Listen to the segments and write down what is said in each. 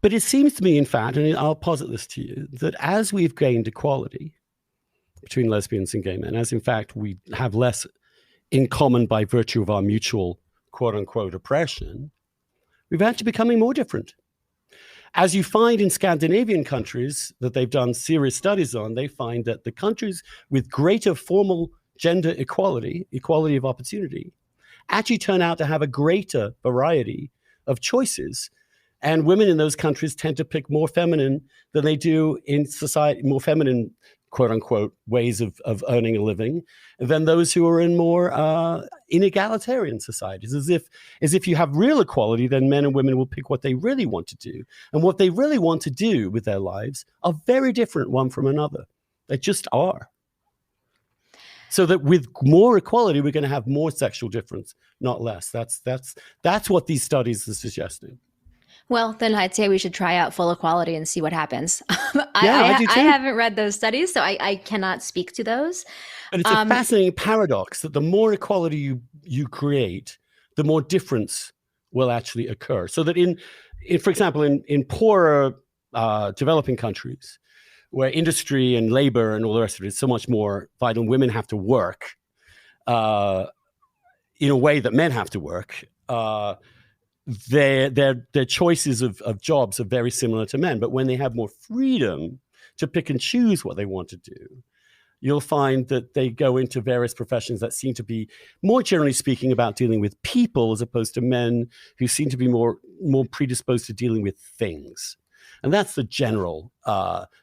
But it seems to me, in fact, and I'll posit this to you, that as we've gained equality between lesbians and gay men, as in fact we have less in common by virtue of our mutual quote unquote oppression, we've actually becoming more different. As you find in Scandinavian countries that they've done serious studies on, they find that the countries with greater formal gender equality, equality of opportunity, actually turn out to have a greater variety of choices. And women in those countries tend to pick more feminine than they do in society, more feminine, quote unquote, ways of earning a living than those who are in more inegalitarian societies. As if you have real equality, then men and women will pick what they really want to do. And what they really want to do with their lives are very different one from another. They just are. So that with more equality, we're going to have more sexual difference, not less. That's what these studies are suggesting. Well, then I'd say we should try out full equality and see what happens. I do too. I haven't read those studies, so I cannot speak to those. But it's a fascinating paradox that the more equality you create, the more difference will actually occur. So that for example, in poorer developing countries, where industry and labor and all the rest of it is so much more vital, women have to work in a way that men have to work. Their choices of jobs are very similar to men, but when they have more freedom to pick and choose what they want to do, you'll find that they go into various professions that seem to be, more generally speaking, about dealing with people, as opposed to men who seem to be more predisposed to dealing with things. And that's the general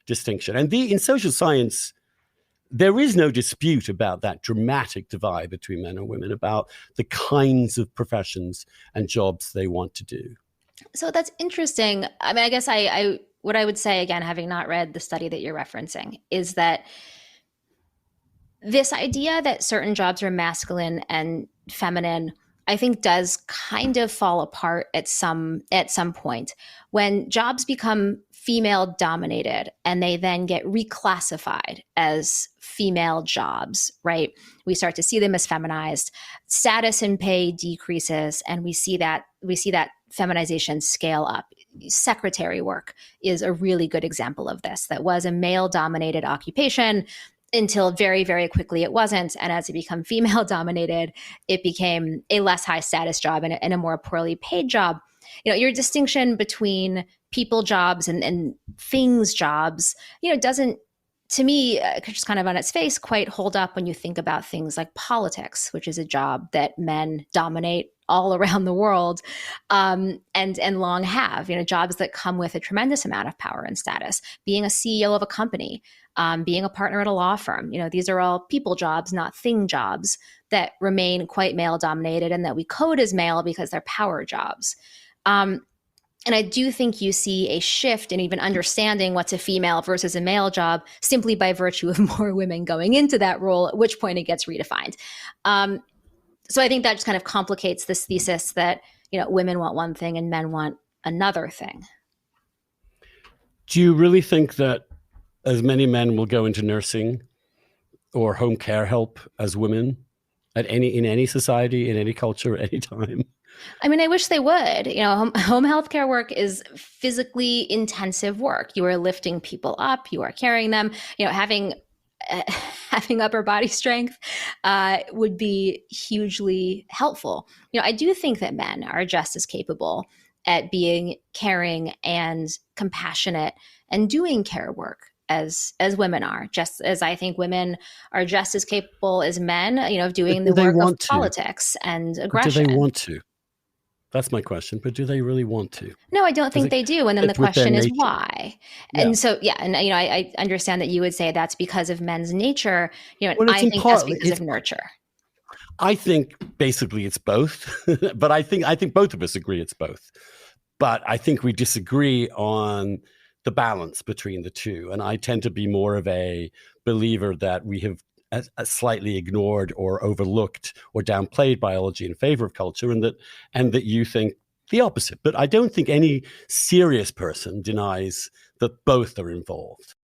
distinction. And in social science, there is no dispute about that dramatic divide between men and women, about the kinds of professions and jobs they want to do. So that's interesting. I mean, I guess what I would say, again, having not read the study that you're referencing, is that this idea that certain jobs are masculine and feminine, I think, does kind of fall apart at some point when jobs become female dominated and they then get reclassified as female jobs, right? We start to see them as feminized. Status and pay decreases, and we see that feminization scale up. Secretary work is a really good example of this. That was a male dominated occupation until very, very quickly it wasn't. And as it became female dominated, it became a less high status job and a more poorly paid job. You know, your distinction between people jobs and things jobs, doesn't, to me, just kind of on its face, quite hold up when you think about things like politics, which is a job that men dominate all around the world, and long have, jobs that come with a tremendous amount of power and status. Being a CEO of a company, being a partner at a law firm, these are all people jobs, not thing jobs, that remain quite male dominated and that we code as male because they're power jobs. And I do think you see a shift in even understanding what's a female versus a male job simply by virtue of more women going into that role, at which point it gets redefined. So I think that just kind of complicates this thesis that, women want one thing and men want another thing. Do you really think that as many men will go into nursing or home care help as women in any society, in any culture, at any time? I mean, I wish they would. Home healthcare work is physically intensive work. You are lifting people up, you are carrying them. Having upper body strength would be hugely helpful. I do think that men are just as capable at being caring and compassionate and doing care work as women are, just as I think women are just as capable as men, of doing the work of politics and aggression. Do they want to? That's my question. But do they really want to? No, I don't think they do. And then the question is why. Yeah. And so, and I understand that you would say that's because of men's nature. I think that's because of nurture. I think basically it's both. But I think both of us agree it's both. But I think we disagree on the balance between the two. And I tend to be more of a believer that we have slightly ignored or overlooked or downplayed biology in favor of culture, and that you think the opposite. But I don't think any serious person denies that both are involved.